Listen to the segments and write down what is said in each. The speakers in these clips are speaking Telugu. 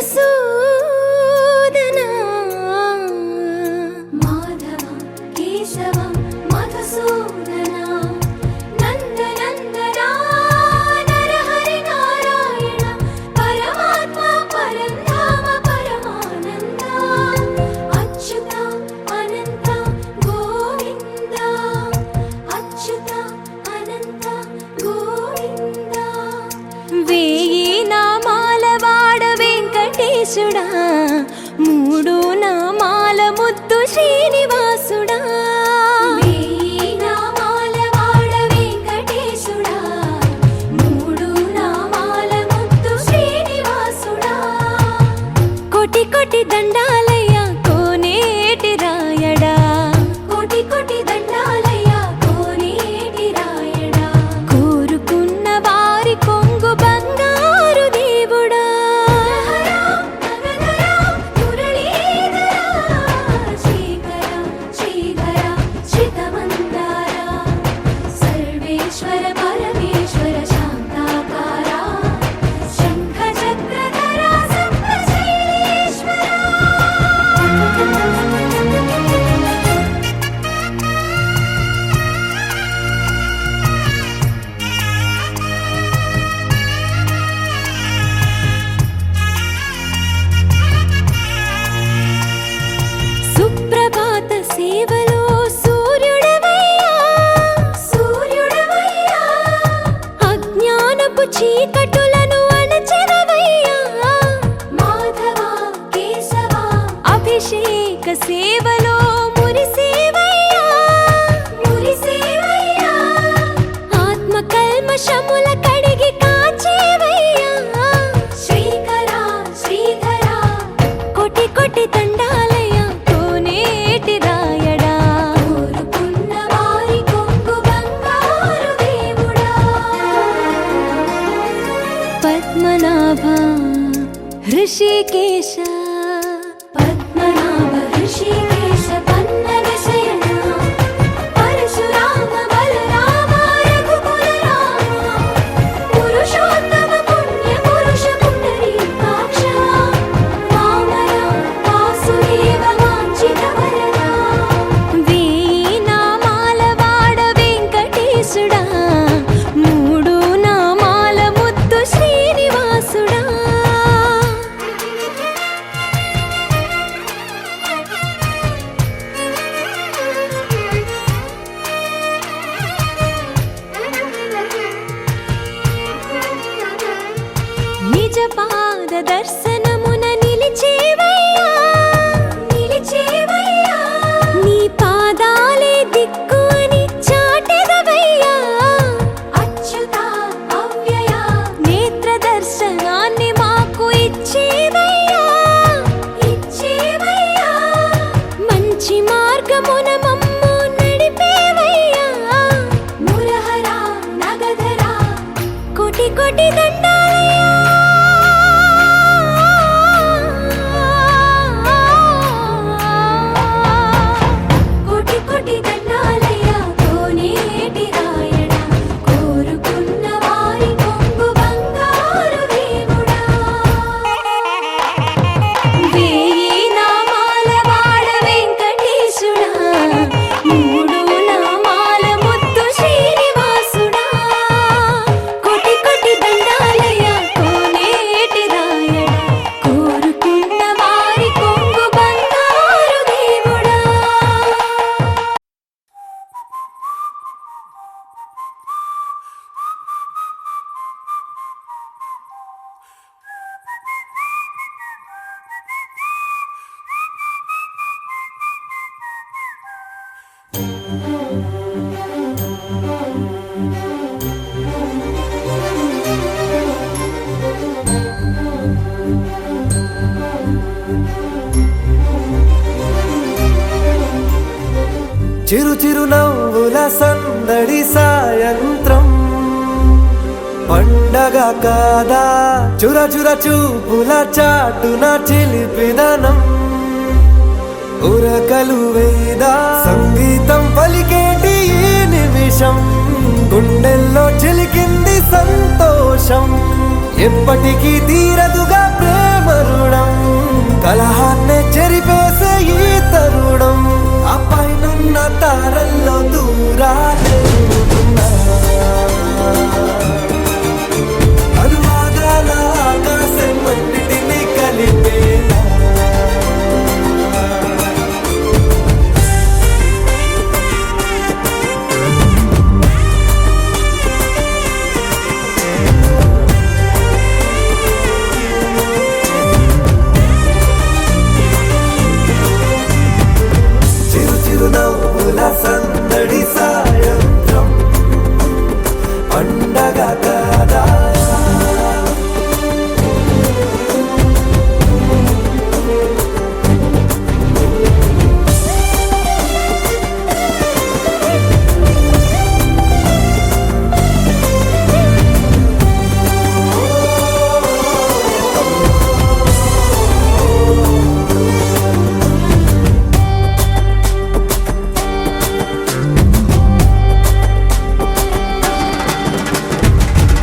మధుసూదన మాధవ కేశవ మధుసూదన నందనందన నరహరి నారాయణ పరమాత్మ పరంధామ పరమానంద అచ్యుత అనంత గోవింద అచ్యుత అనంత గోవింద వేయి నామాల వాడ వెంకటేశుడా మూడు నామాల ముద్దు శ్రీనివాసుడా వేయి నామాల వాడ వెంకటేశుడా మూడు నామాల ముద్దు శ్రీనివాసుడా కోటి కోటి దండాలయ్యా కోనేటి రాయడా కోటి కోటి దండాలయ్యా కోనేటి రాయడా కోరుకున్న వారి కొంగు బంగారు దేవుడా శ్రీకర శ్రీధర శ్రితమందార సర్వేశ్వర పరమేశ్వర శాంతాకార శంఖ చక్రధర సప్తశైలేశ్వర సుప్రభాత సేవలో సూర్యుడవయ్యా సూర్యుడవయ్యా అజ్ఞానపు చీకటులను అణచెదవయ్యా మాధవ కేశవ అభిషేక సేవలో మురిసేవయ్యా మురిసేవయ్యా ఆత్మ కల్మషముల కడిగి కాచేవయ్యా శ్రీకర శ్రీధర కోటి కోటి దండాలయ్యా కోనేటి రాయడా కోరుకున్న వారి కొంగు బంగారు దేవుడా పద్మనాభ హృషికేశ పద్మనాభ హృషికేశ పన్నగ శయన పరశురామ బలరామ రఘుకుల రామ పురుషోత్తమ పుణ్య పురుష పుండరీకాక్ష వామన వాసుదేవ వాంఛిత వరద వేయి నామాల వాడ వెంకటేశుడా మూడు నామాల ముద్దు శ్రీనివాసుడా నిజ పాద దర్శనమున నిలిచేవయ్యా నిలిచేవయ్యా నీ పాదాలే దిక్కు అని చాటెదవయ్యా అచ్యుత అవ్యయ నేత్ర దర్శనాన్ని మాకు ఇచ్చేవయ్యా ఇచ్చేవయ్యా మంచి మార్గమున మమ్ము నడిపేవయ్యా మురహర నగధర కోటి కోటి దండాలయ్యా కోటి కోటి దండాలయ్యా కోనేటి రాయడా కోరుకున్న వారి కొంగు బంగారు దేవుడా వేయి నామాల వాడ వెంకటేశుడా మూడు నామాల ముద్దు శ్రీనివాసుడా కోటి కోటి దండాలయ్యా కోనేటి రాయడా కోరుకున్న వారి కొంగు బంగారు దేవుడా చిరు చిరు నవ్వుల సందడి సాయంత్రం పండగ కాదా చుర చుర చూపుల చాటున చిలిపిదనం ఉరకలు వేదా సంగీతం పలికేటి ఈ నిమిషం గుండెల్లో చిలికింది సంతోషం ఎప్పటికీ తీరదుగా ప్రేమ తరుణం, కలహాన్నే చెరిపేసే ఈ తరుణం, ఆ పైనున్న తారల్లో దూరాలే ఉన్నా. అనువాదాల ఆకాశం అన్నిటినీ కలిపేలా చిరు చిరు నవ్వుల సందడి సాయంత్రం పండగ కాదా.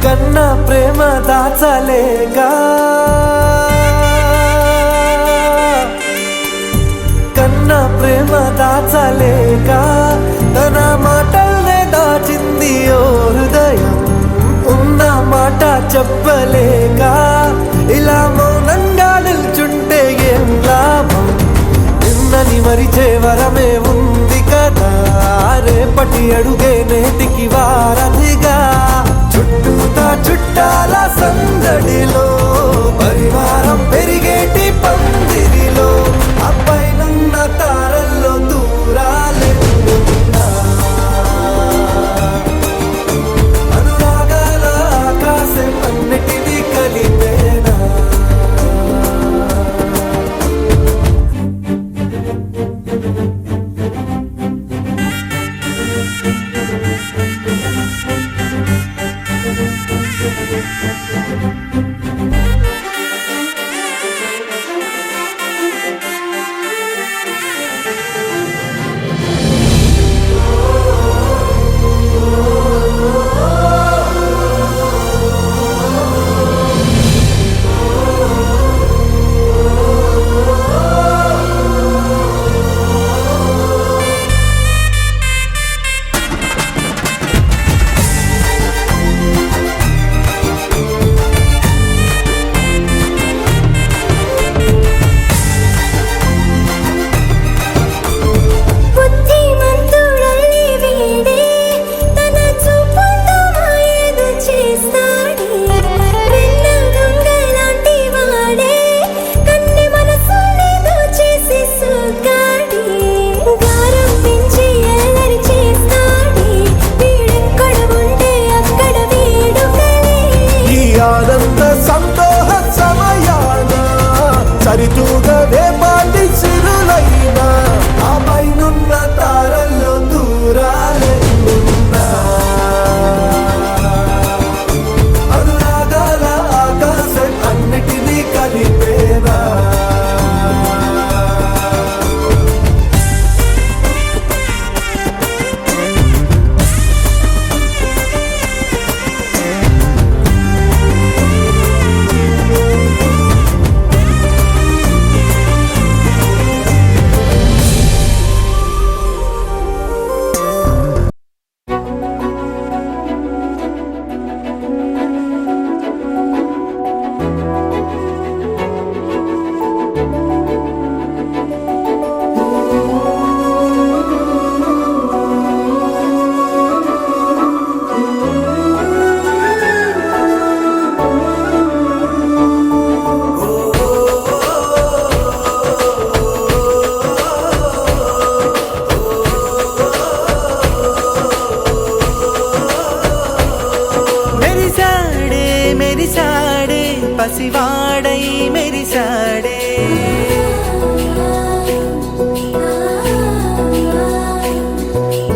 కన్న ప్రేమ దాచలేక, కన్న ప్రేమ దాచలేక, తన మాటల్నే దాచింది ఓ హృదయం. ఉన్న మాట చెప్పలేక ఇలా మౌనంగా నిల్చుంటే ఏం లాభం. నిన్నని మరిచే వరమే ఉంది కదా, రేపటి అడుగే నేటికి వారధిగా. చుట్టూతా చుట్టాల సందడిలో, పరివారం పెరిగేటి పందిరిలో, అబ్బాయినున్న తారల్లో దూరాలే ఉన్నా. అనురాగాల ఆకాశం అన్నిటినీ కలిపేనా. ఆనంద సంతోష సమయాన సరితూగవే పాటి సిరులైనా, ఆ పైనున్న తారల్లో దూరాలే ఉన్నా. అనురాగాల ఆకాశం అన్నిటినీ కలిపేనా. పసివాడై మెరిసాడే,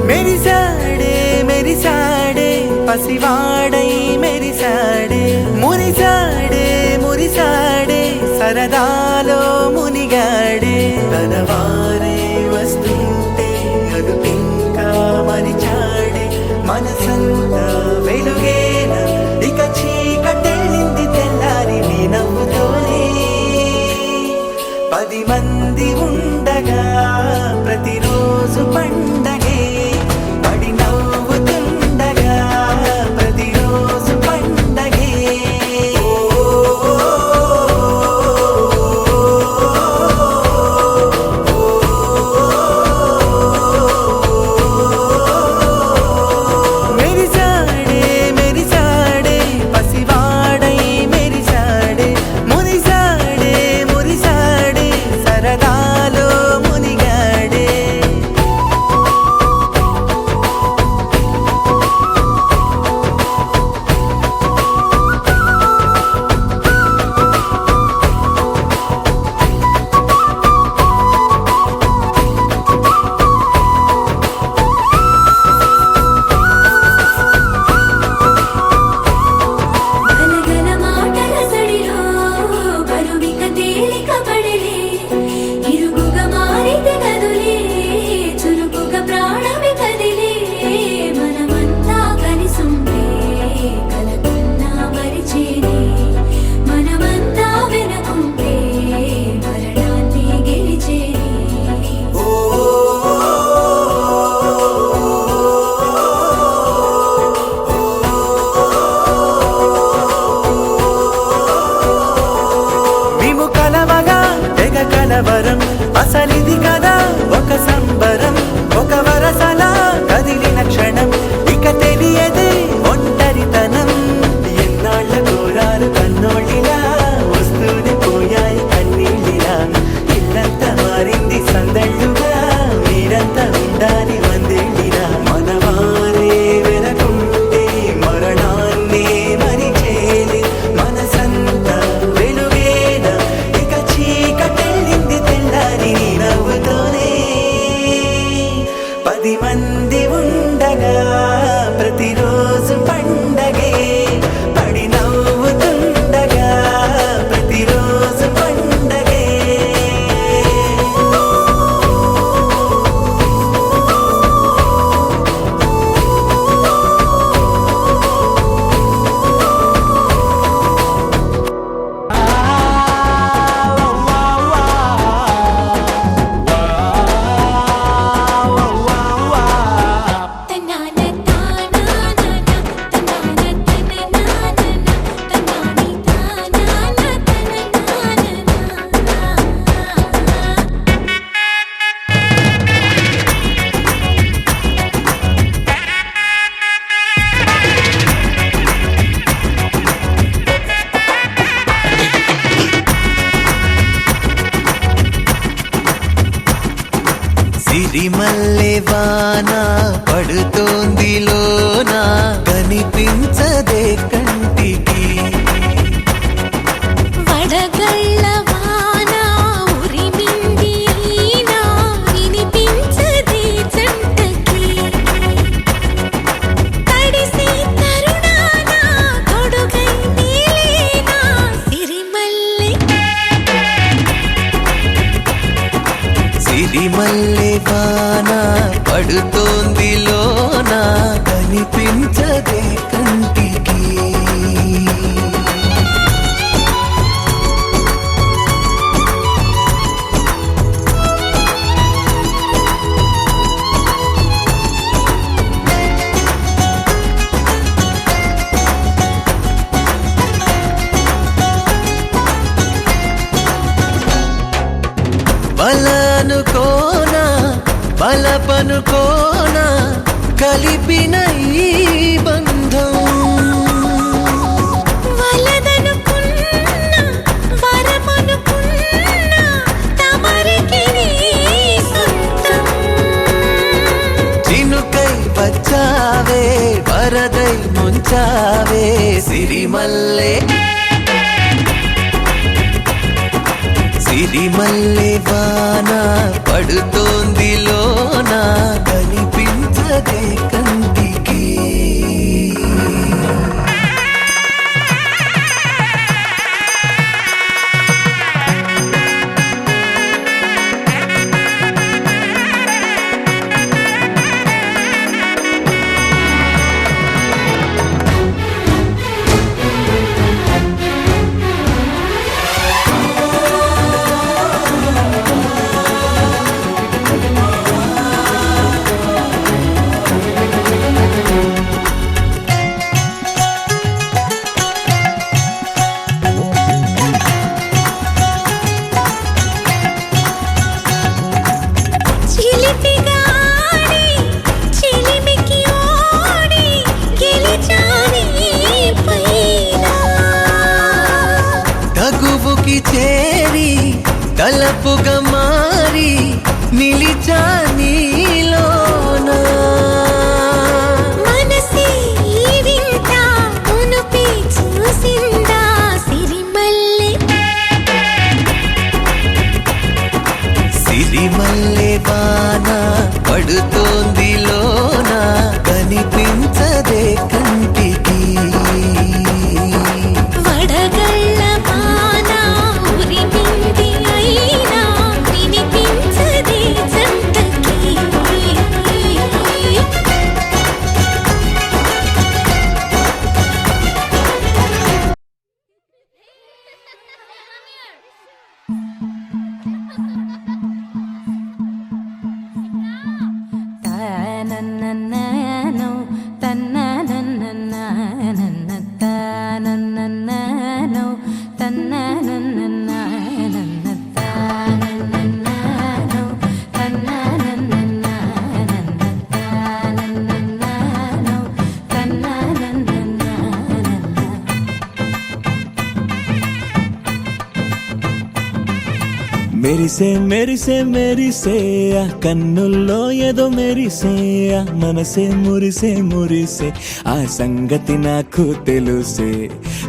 మెరిసాడే మెరిసాడే పసివాడై మెరిసాడే. మురిసాడే మురిసాడే సరదాలో మునిగాడే. తన వారే వస్తుంటే అదుపింకా మరిచాడే. మనసంతా వెలుగేనా, ఇక చీకటెళ్ళింది తెల్లారి నీ నవ్వుతోనే. ఇది కదా ఒక సంబరం, ఒక వరసలా కదిలిన క్షణం, ఇక తెలియదే ఒంటరితనం. ఎన్నాళ్ళ కోరారు కన్నోళ్ళిలా, వస్తూనే పోయాయి కన్నీళ్ళిలా. ఇల్లంతా మారింది సందళ్ళుగా, మీరంతా ఉండాలి వందేళ్ళిలా. మనవారే వెనకుంటే మరణాన్నే మరిచేలి, మనసంతా వెలుగేన ఇక చీకటెళ్ళింది తెల్లారి నీ నవ్వుతోనే. 10 మంది ఉండగా ప్రతిరోజు పండగే, పడి నవ్వుతుండగా ప్రతిరోజు పండగే. తన్నాన తానానా తన్నాన తననానా తన్నాని తానానా తననానా. సిరిమల్లె వాన పడుతోంది లోన, కనిపించదే కంటికి. వడగళ్ళ వాన ఉరిమింది అయినా వినిపించదే జంటకి. తడిసి తరుణాన తొడుగై నీలేనా సిరిమల్లె. సిరిమల్లె వాన పడుతోంది లోన, కనిపించదే కంటికి. బలనుకోనా బలపనుకోనా కలిపిన ఈ బంధం. వలదనుకున్నా వరమనుకున్నా తమరికి నీ సొంతం. చినుకై వచ్చావే వరదై ముంచావే సిరిమల్లె. సిరిమల్లె వాన పడుతోంది లోన, కనిపించదే కంటికి. చిలిపిగా ఆడి చిలిమికి ఓడి గెలిచాని పైన. తగువుకి చేరి తలపుగా మారి నిలిచా నీలోన. మనసే ఈ వింత మునుపి చూసిందా సిరిమల్లె. సిరిమల్లె వాన పడుతోంది లోన, కనిపించదే కంటికి. వడగళ్ళ వాన ఉరిమింది అయినా వినిపించదే జంటకి. తననననో తన్నననన మెరిసే మెరిసే మెరిసే ఆ కన్నుల్లో ఏదో మెరిసే ఆ మనసే మురిసే మురిసే ఆ సంగతి నాకు తెలుసే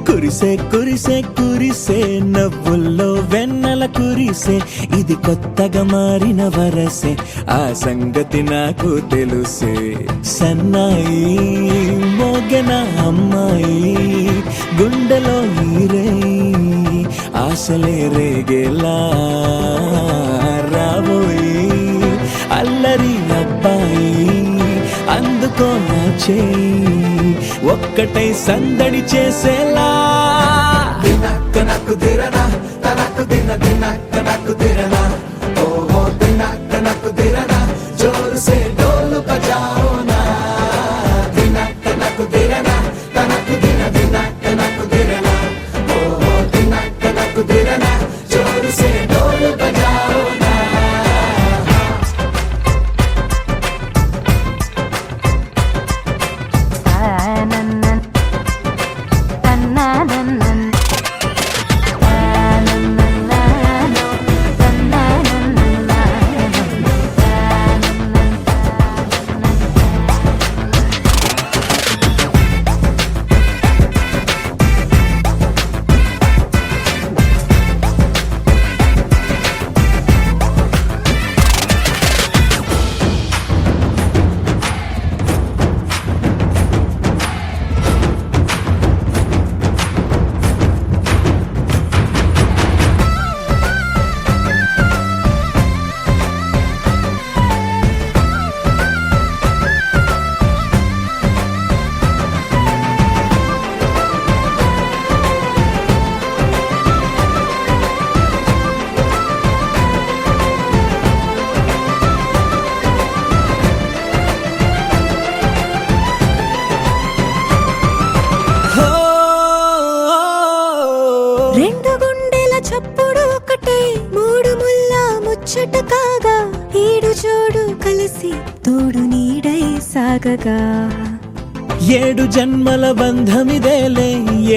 కురిసే కురిసే కురిసే నవ్వుల్లో వెన్నెల కురిసే ఇది కొత్తగా మారిన వరసే ఆ సంగతి నాకు తెలుసే సన్నాయి మోగెన అమ్మాయి గుండెలో ఈరే ఆశలే రేగేలా రాబోయి అల్లరి అబ్బాయి అందుకో నా చేయి ఒక్కటై సందడి చేసేలా దినక్క నక్కు దిరనా తనకు దిన దినక్క నక్కు దిరనా ఓహో దినక్క నక్కు దిరనా జోరు సే డోలు బజాओ నా దినక్క నక్కు దిరనా తనకు దిన దినక్క నక్కు దిరనా ఓహో దినక్క నక్కు దిరనా జోరు సే డోలు బజాओ నా రెండు గుండెల చప్పుడు ఒకటే మూడు ముల్ల ముచ్చట కాగా ఈడు జోడు కలిసి తోడు నీడై సాగగా ఏడు జన్మల బంధమిదేలే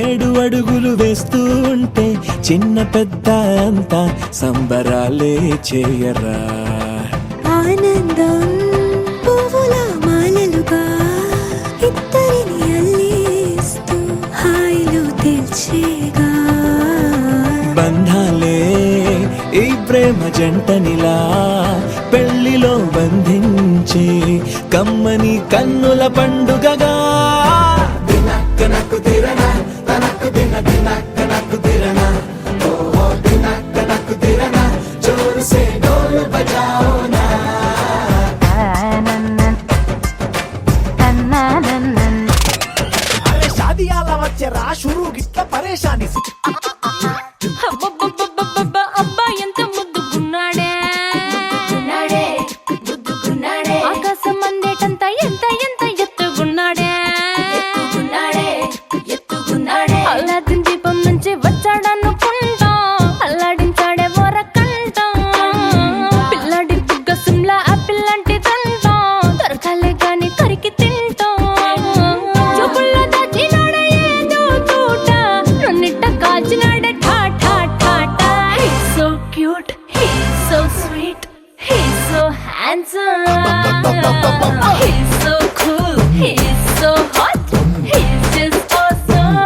ఏడు అడుగులు వేస్తూ ఉంటే చిన్న పెద్ద అంతా సంబరాలే చేయరా ఆనందం పువ్వుల మాలలుగా ఇద్దరిని అల్లేస్తూ హాయిలో తెల్చేగా బంధాలే ఈ ప్రేమ జంటనిలా పెళ్లిలో బంధించే కమ్మని కన్నుల పండుగగా దినక్క నక్కు దిరనా తనకు దిన దినక్క నక్కు దిరనా ఓహో దినక్క నక్కు దిరనా జోరు సే డోలు బజాओ నా అరే షాదీ అలా వచ్చేరా షురూ గిట్ల పరేషాని అబ్బబ్బబ్బబ్బబ్బ, అబ్బా ఎంత ముద్దుకున్నాడే ఆకాశం అందేటంత ఎంత ఎంత ఎత్తుకున్నాడే అల్లాదిన్ దీపం నుంచి వచ్చాడనుకుంటా అల్లాడించాడే వరకంట పిల్లాడి బుగ్గ సిమ్లా ఆపిల్ లాంటిదంట దొరకాలే గాని కరికి తింటా చూపుల్లో దాచినాడే ఏదో తోట నన్నిట్ట కాచినాడే ఠా ఠా ఠా ఠా He's so cute, he's so sweet, he's so handsome, he's so cool, he's so hot, he's just awesome.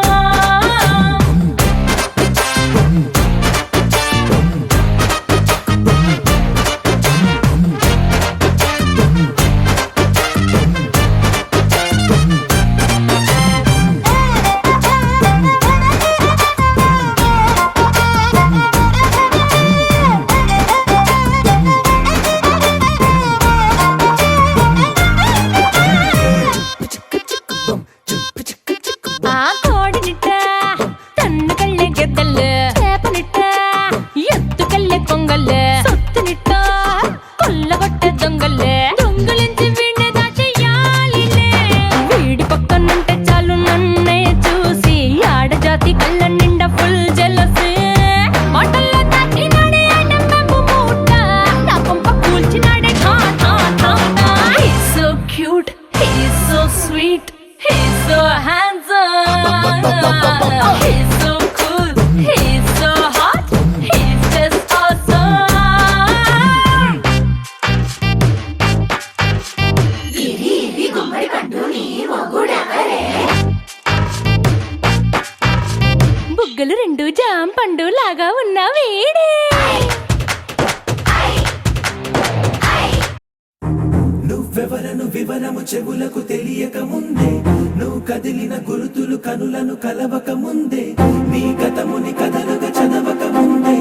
వివరము చెవులకు తెలియక ముందే నువ్వు కదిలిన గురుతులు కనులను కలవక ముందే నీ గతముని కథలుగా చదవక ముందే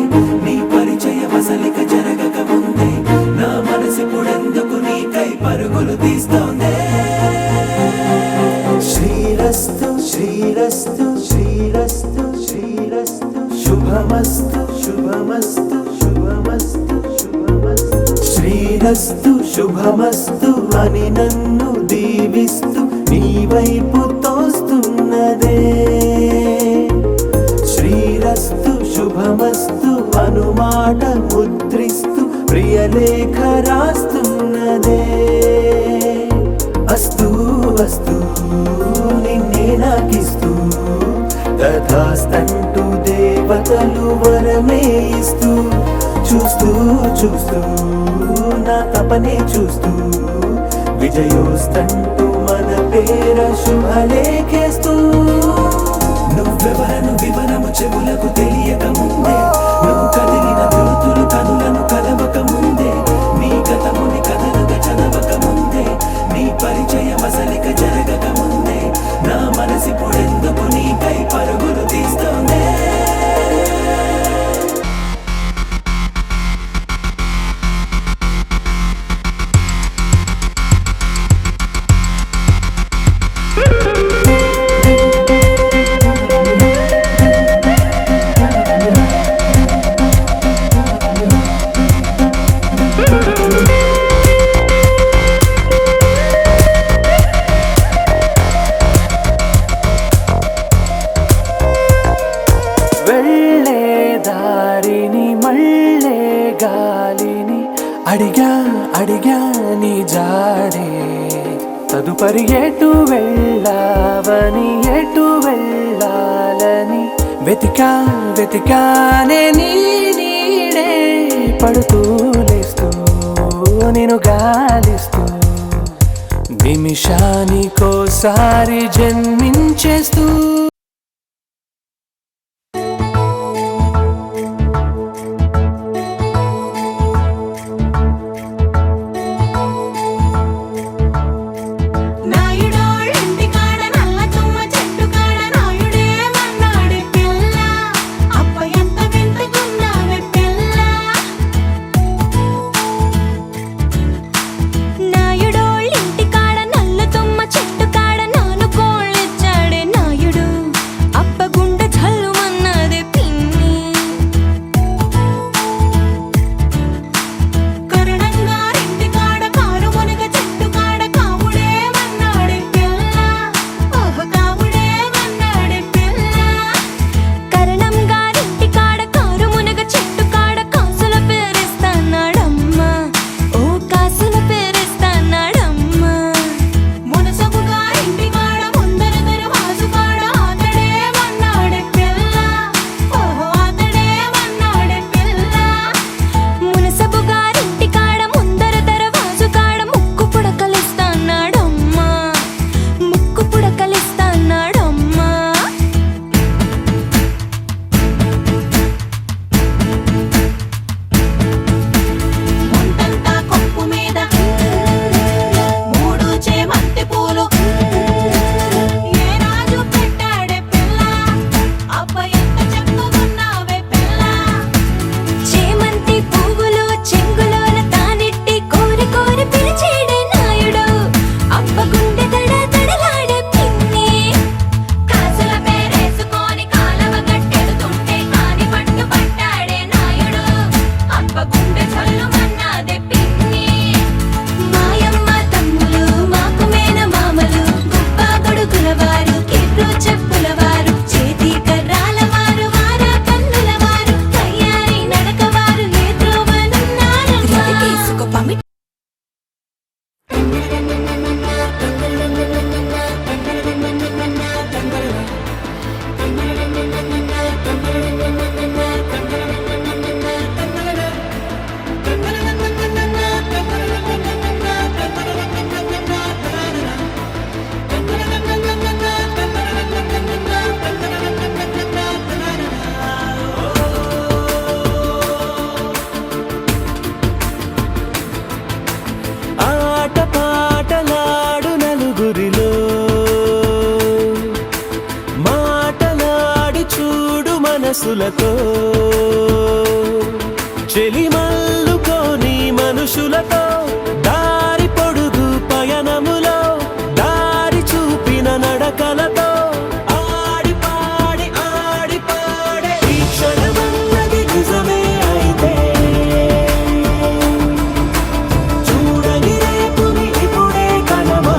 నీ పరిచయ వసలిక జరగక ముందే నా మనసిప్పుడెందుకు నీకై పరుగులు తీస్తోందే శ్రీరస్తు శ్రీరస్తు శ్రీరస్తు శ్రీరస్తు శుభమస్తు శుభమస్తు శుభమస్తు శుభమస్తు శ్రీరస్తు శుభమస్తు అని నన్ను దీవిస్తూ నీ వైపు తోస్తున్నదే శ్రీరస్తు శుభమస్తు అనుమాట ముద్రిస్తూ ప్రియలేఖ రాస్తున్నదే అస్తు అస్తు నిన్నే నాకిస్తూ తథాస్తంటూ దేవతలు వరమే ఇస్తూ చూస్తూ చూస్తూ నా తపనే చూస్తూ విజయోస్తంటూ మన పేర శుభలేఖేస్తూ నువ్వెవరను వివరము చెవులకు తెలియక ముందే నువ్వు కదిలిన గురుతులు కనులను కలవక ముందే నీ గతముని కథలుగా చదవక ముందే నీ పరిచయ మసలిక జరగక ముందే నా మనసిప్పుడెందుకు నీకై పరుగులు తీస్తోందే వెళ్ళే దారిని మళ్ళే గాలిని అడిగా అడిగా నీ జాడే తదుపరి ఎటు వెళ్ళావని ఎటు వెళ్ళాలని వెతికా వెతికానే నీ నీడే పడుతూ లేస్తూ నేను గాలిస్తూ నిమిషానికోసారి జన్మించేస్తూ నాయుడోళ్ళింటి కాడ నల్ల తుమ్మ చెట్టు కాడ నాయుడే మన్నాడి పిల్ల అప్ప ఎంత వింతకున్నావే పిల్ల నాయుడోళ్ళింటి కాడ నల్ల తుమ్మ చెట్టు కాడ నాను కోళ్ళిచ్చాడే నాయుడు మనసులతో చెలిమల్లుకోని మనుషులతో దారి పొడుగు పయనములో దారి చూపిన నడకలతో ఆడి పాడే ఈ క్షణమన్నది నిజమే అయితే చూడని రేపుని ఇప్పుడే కనమా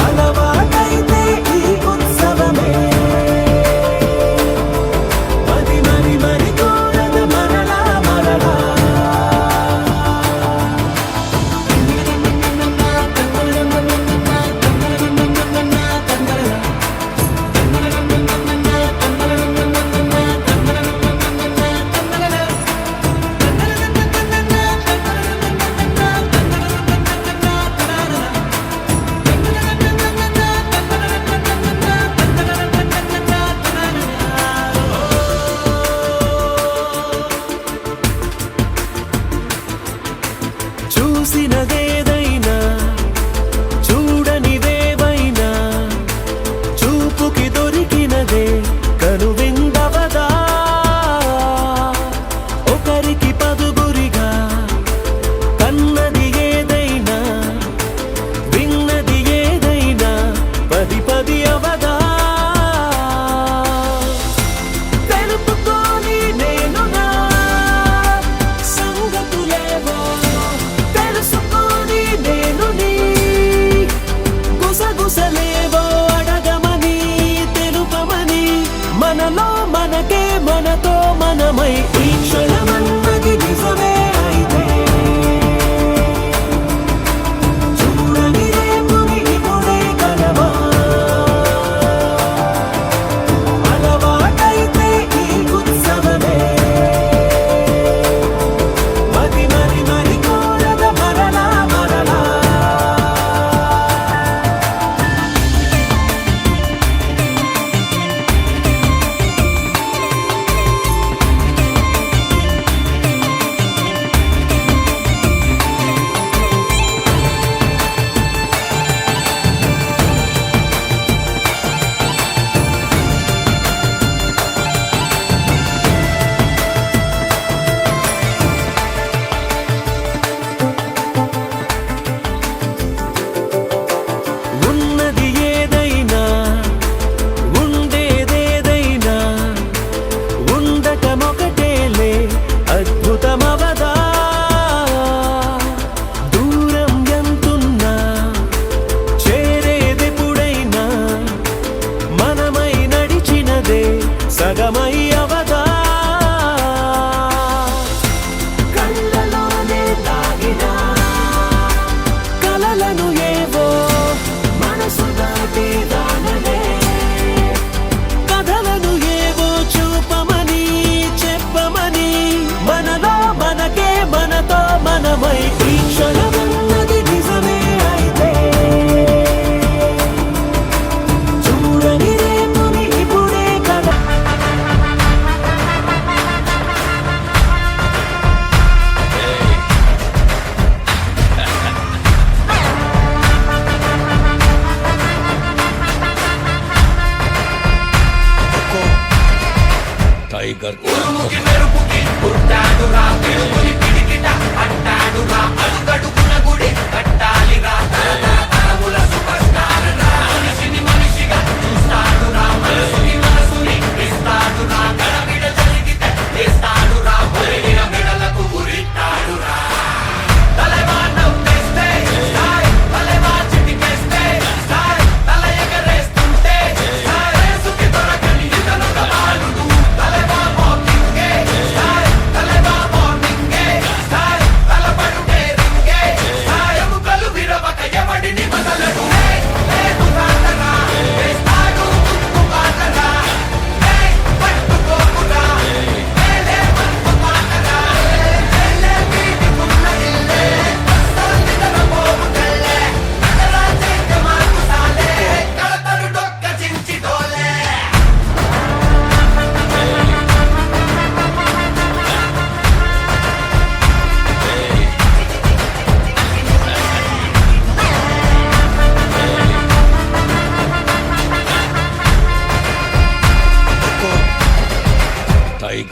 అలవాటైతే ఈ ఉత్సవమే మరి కోరద మరలా చూసినదేదైనా చూడనిదేవైనా చూపుకి దొరికినదే కనువిందవదా ఒకరికి పదుగురిగా కన్నది ఏదైనా విన్నది ఏదైనా పది అవదా తెలుపుకోని నేనుగా సంగతులేవో తెలుసుకో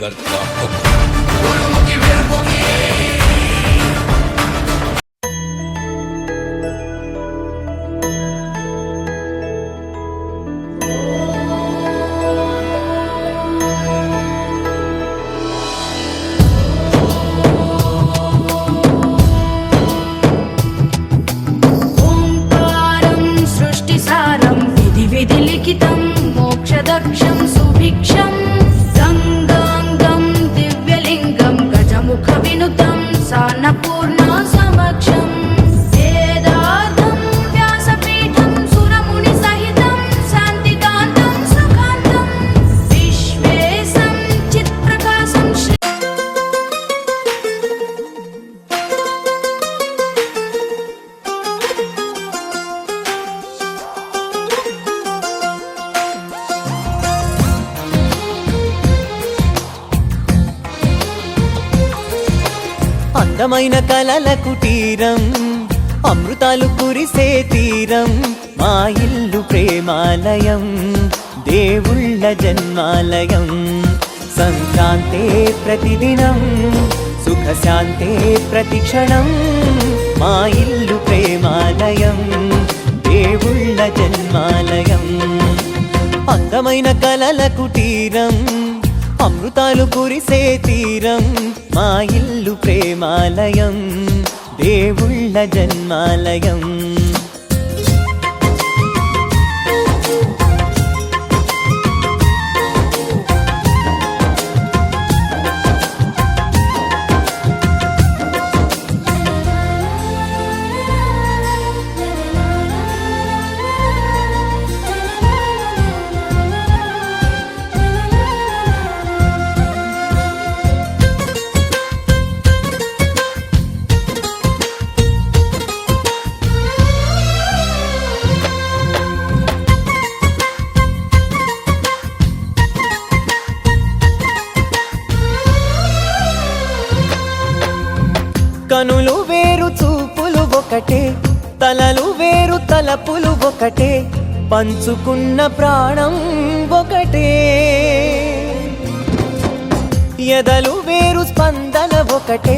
टाइगर का हुक्म। ఓంకారం సృష్టిసారం విధి విధి లిఖితం మోక్షదక్షం సుభిక్షం గంగాంగం దివ్యలింగం గజముఖ వినుతం సాన్నపూర్ణ సమక్షం వేదార్థం వ్యాసపీఠం సురముని సహితం శాంతికాంతం సుఖాంతం విశ్వేశం చిత్ప్రకాశం శ్రీ అందమైన కలల కుటీరం అమృతాలు కురిసే తీరం మా ఇల్లు ప్రేమాలయం దేవుళ్ళ జన్మాలయం సంక్రాంతే ప్రతిదినం సుఖశాంతే ప్రతిక్షణం మా ఇల్లు ప్రేమాలయం దేవుళ్ళ జన్మాలయం అందమైన కలల కుటీరం అమృతాలు కురిసే తీరం మా ఇల్లు ప్రేమాలయం దేవుళ్ళ జన్మాలయం కనులు వేరు చూపులు ఒకటే తలలు వేరు తలపులు ఒకటే పంచుకున్న ప్రాణం ఒకటే ఎదలు వేరు స్పందన ఒకటే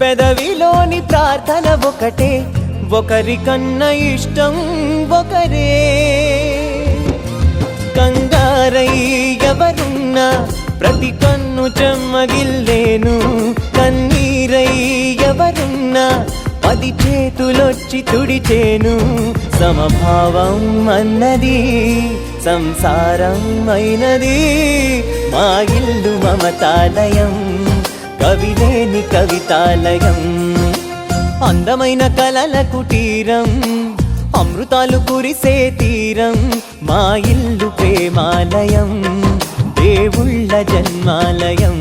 పెదవిలోని ప్రార్థన ఒకటే ఒకరికన్నా ఇష్టం ఒకరే కంగారై ఎవరున్నా ప్రతి కన్ను చెమ్మగిల్లేను కన్నీరై ఎవరున్నా 10 చేతులొచ్చి తుడిచేను సమభావం అన్నది సంసారం అయినది మా ఇల్లు మమతాలయం కవిలేని కవితాలయం అందమైన కలల కుటీరం అమృతాలు కురిసే తీరం మా ఇల్లు ప్రేమాలయం దేవుళ్ళ జన్మాలయం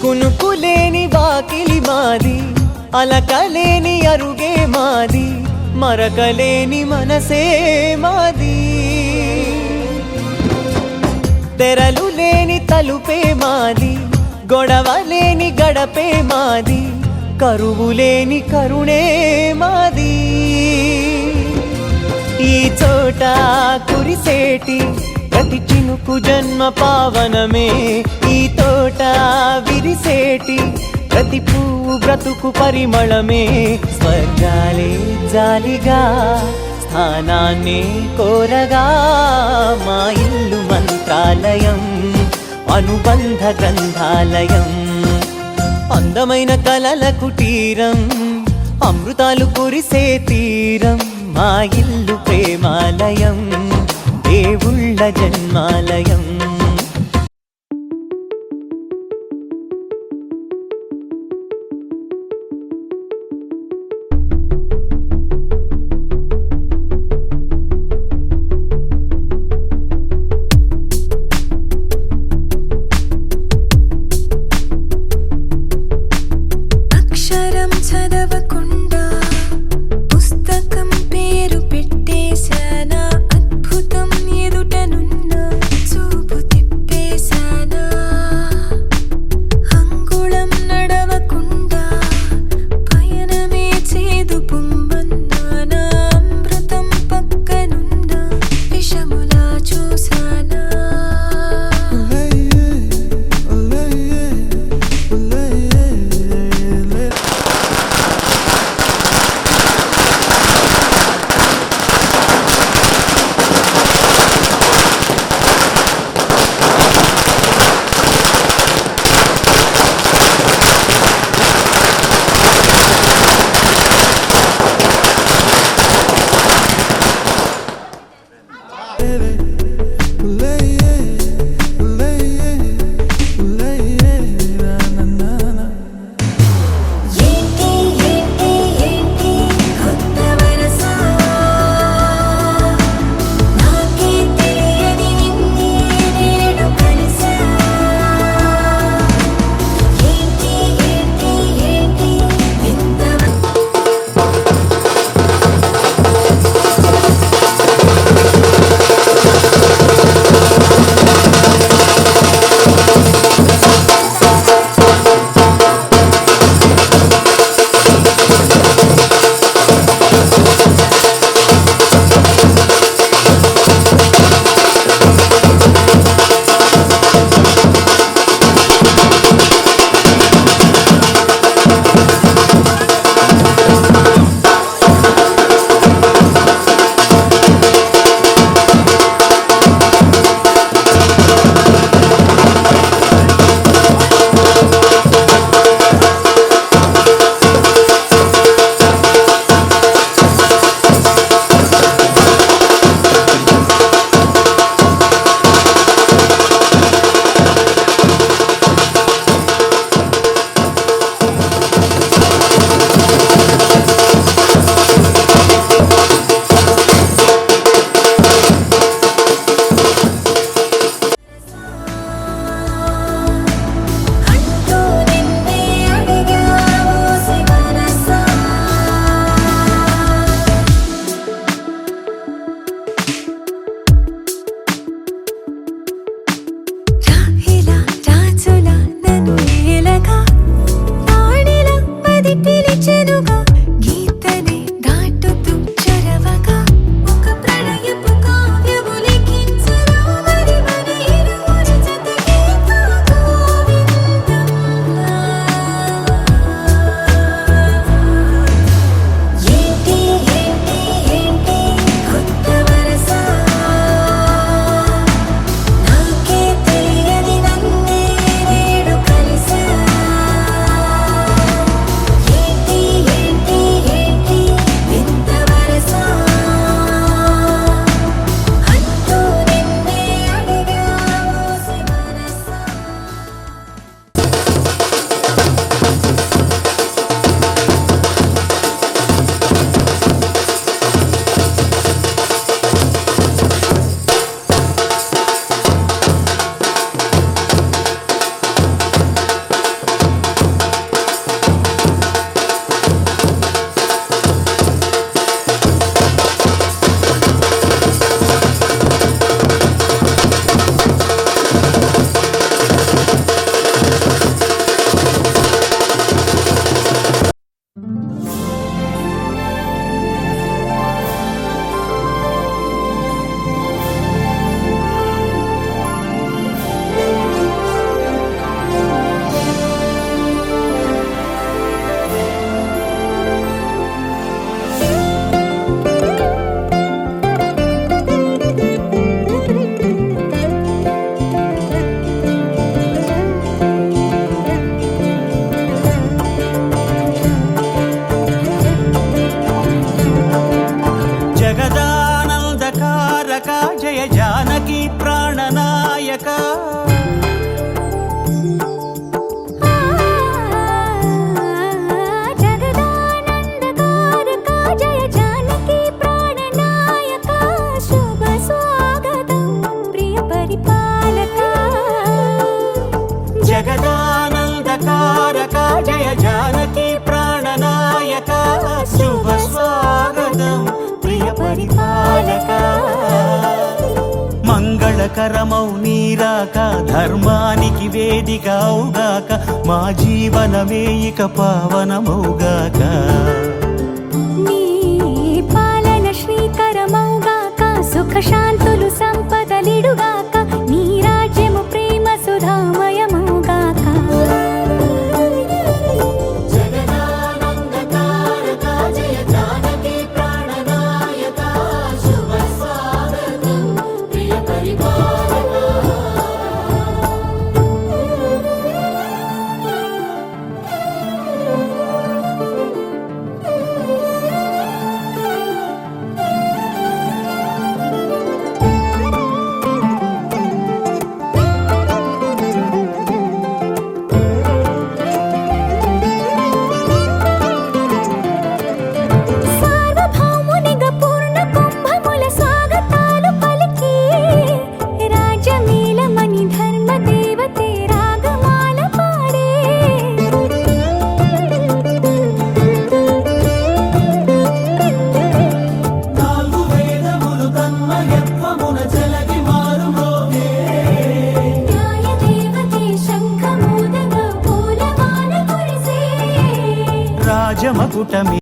కునుకులేని వాకిలి మాది అలకలేని అరుగే మాది మరకలేని మనసే మాది తెరలు లేని తలుపే మాది గొడవలేని గడపే మాది కరువులేని కరుణే మాది ఈ చోట కురిసేటి ప్రతి చినుకు జన్మ పావనమే ఈ తోట విరిసేటి ప్రతి పువ్వు బ్రతుకు పరిమళమే స్వర్గాలే జాలిగా స్థానాన్ని కోరగా మా ఇల్లు మంత్రాలయం అనుబంధ గ్రంథాలయం అందమైన కలల కుటీరం అమృతాలు కురిసే తీరం మా ఇల్లు ప్రేమాలయం దేవుళ్ళ జన్మాలయం పరిపాలక మంగళకరమౌ నీరాక ధర్మానికి వేదిక అవుగాక మా జీవనమే ఇక పావనమౌగాక నీ పాలన శ్రీకరమౌగాక సుఖ శాంతులు సంపదలిడుగాక నీ రాజ్యము ప్రేమ సుధామయమౌగాక సార్వభౌమునిగా పూర్ణ కుంభముల స్వాగతాలు పలికి రాజమేళమణి ధర్మ దేవతే రాగమాల పాడే నాలుగు వేదములు తన్మయత్వమున చెలగి మారుమోగే న్యాయ దేవతే శంఖమూదగా పూలమాల కురిసే రాజమకుటమి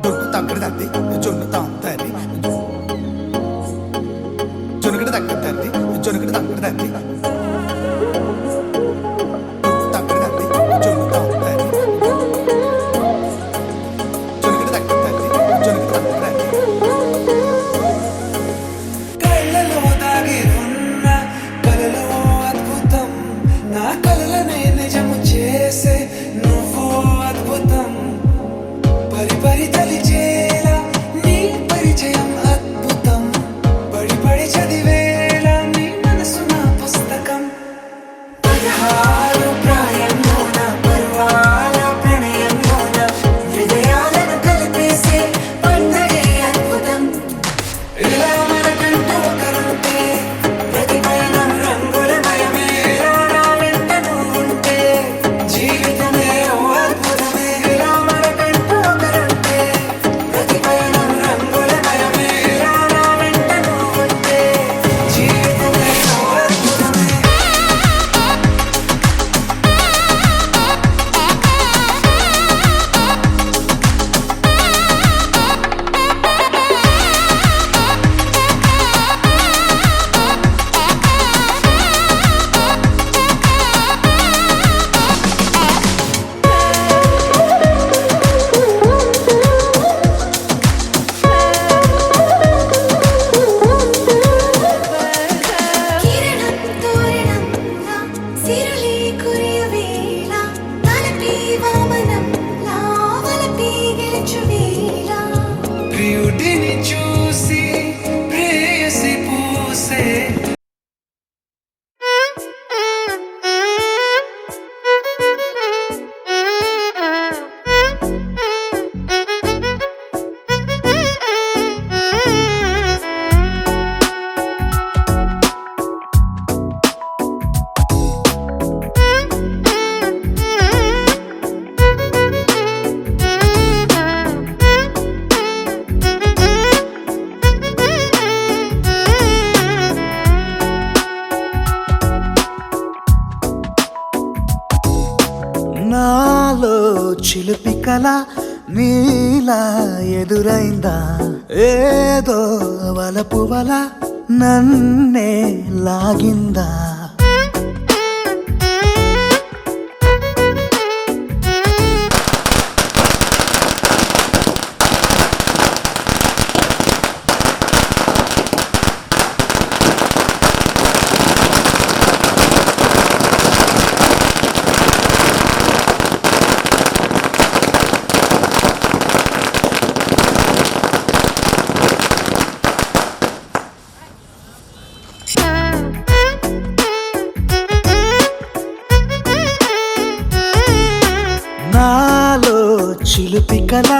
జొన్ను తక్కడి తద్ది జొన్ను తాంతది జొనుకడి తక్కడి తద్ది జొనుకడి తక్కడి తద్ది తక్కడి తద్ది జొన్ను తాంతది జొనుకడి తక్కడి తద్ది జొనుకడి తక్కడి తద్ది కళ్ళలో దాగి ఉన్న కలలో అద్భుతం నా కలలనే నిజము చేసే నువ్వు అద్భుతం పరి పరి తలిచేలా నీ పరిచయం అద్భుతం పడి పడి చదివేలా నీ మనసు నా పుస్తకం 16 ప్రాయంలోన పర్వాల ప్రణయంలోన హృదయాలను కలిపేసే పండగే అద్భుతం ఇలా మనకంటూ ఒకరుంటే ప్రతి పయనం రంగులమయమే ఇలా నా వెంట నువ్వుంటే జీవితమే ఓ అద్భుతమే ఇలా మనకంటూ ఒకరుంటే ప్రతి పయనం రంగులమయమే ఇలా నా వెంట నువ్వుంటే జీవితమే ఓ అద్భుతమే కిరణం తోరణంలా సిరులే కురియవేళ తలపి వామనంలా వలపి గెలుచువేళ ప్రియుడిని చూసి ప్రేయసి పూసే నాలో చిలిపి కల నీలా ఎదురైందా ఏదో వలపు వల నన్నే లాగిందా చిలిపి కళ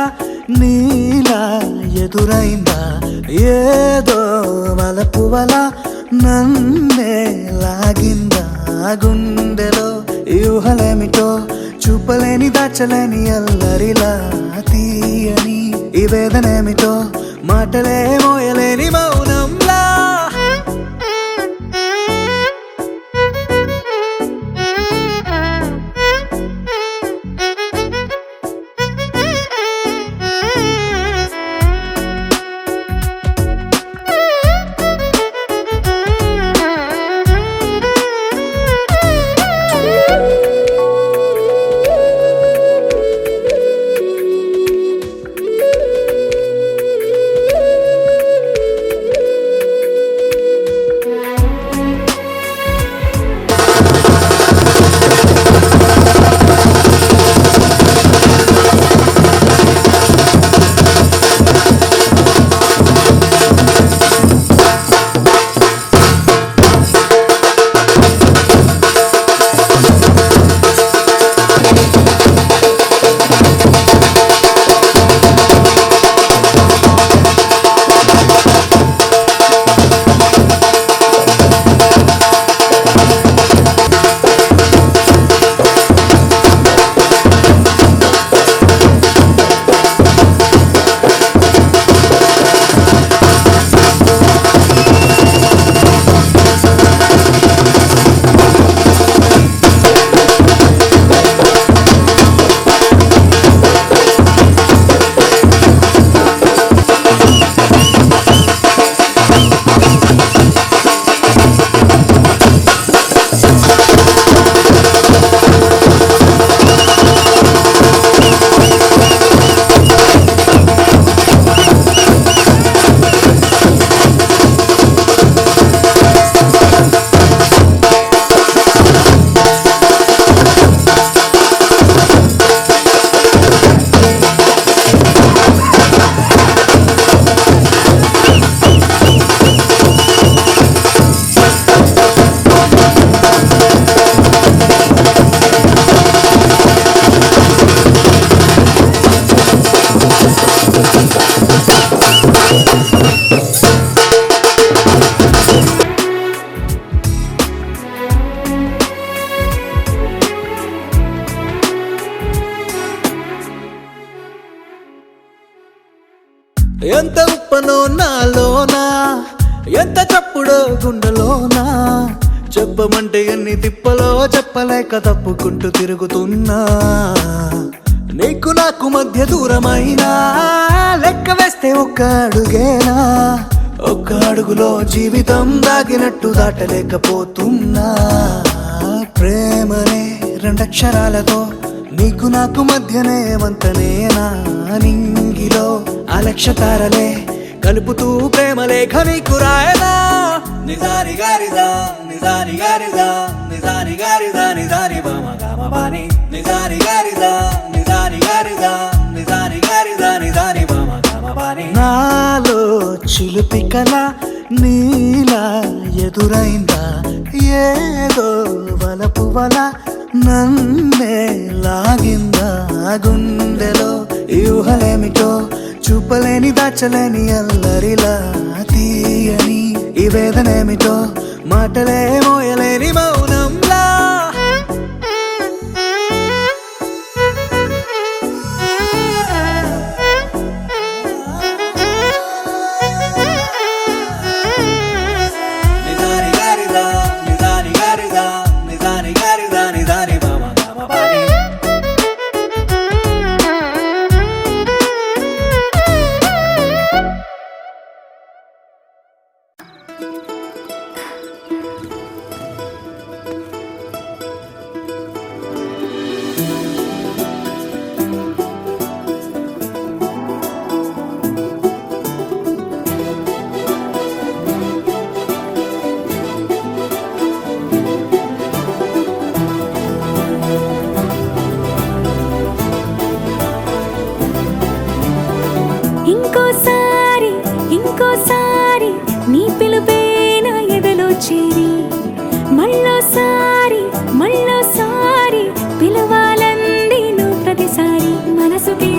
నీలా ఎదురైందా ఏదో వలపు వల నన్నే లాగిందా గుండెలో యూహలేమిటో చూపలేని దాచలేని అల్లరిలా తీయని ఈ వేదనేమిటో మాటలే మోయలేని మౌనంలా ఎంత ఉప్పనో నాలోనా ఎంత చప్పుడో గుండెలోనా చెప్పమంటే ఎన్ని తిప్పలో చెప్పలేక తప్పుకుంటూ తిరుగుతున్నా నీకు నాకు మధ్య దూరమైనా లెక్క వేస్తే ఒక్క అడుగేనా ఒక్క అడుగులో జీవితం దాగినట్టు దాటలేకపోతున్నా ప్రేమనే రెండక్షరాలతో నీకు నాకు మధ్యనే వంతనేనా నింగిలో అలక్షతారలే కలుపుతూ ప్రేమ లేఖ నీకు రాయనా నిజాని గారిదా నిజాని గారిదా నిజాని గారిదా నిజాని బామ గామ బాని నిజాని గారిదా నిజాని గారిదా నిజాని గారిదా నిజాని బామ గామ బాని నాలో చిలిపి కళ నీలా ఎదురైందా ఏదో వలపు వల నన్నే లాగిందా గుండెలో యూహలేమిటో చూపలేని దాచలేని అల్లరిలా తీయని ఈ వేదనేమిటో మాటలే మోయలేని మౌనంలా నిజాని గారిదా నిజాని గారిదా నిజాని గారిదా నిజాని బామ గామ బాని ఇంకోసారి నీ పిలుపే నా ఎదలో చేరి మళ్ళోసారి పిలవాలంది నువ్వు ప్రతిసారి మనసుకి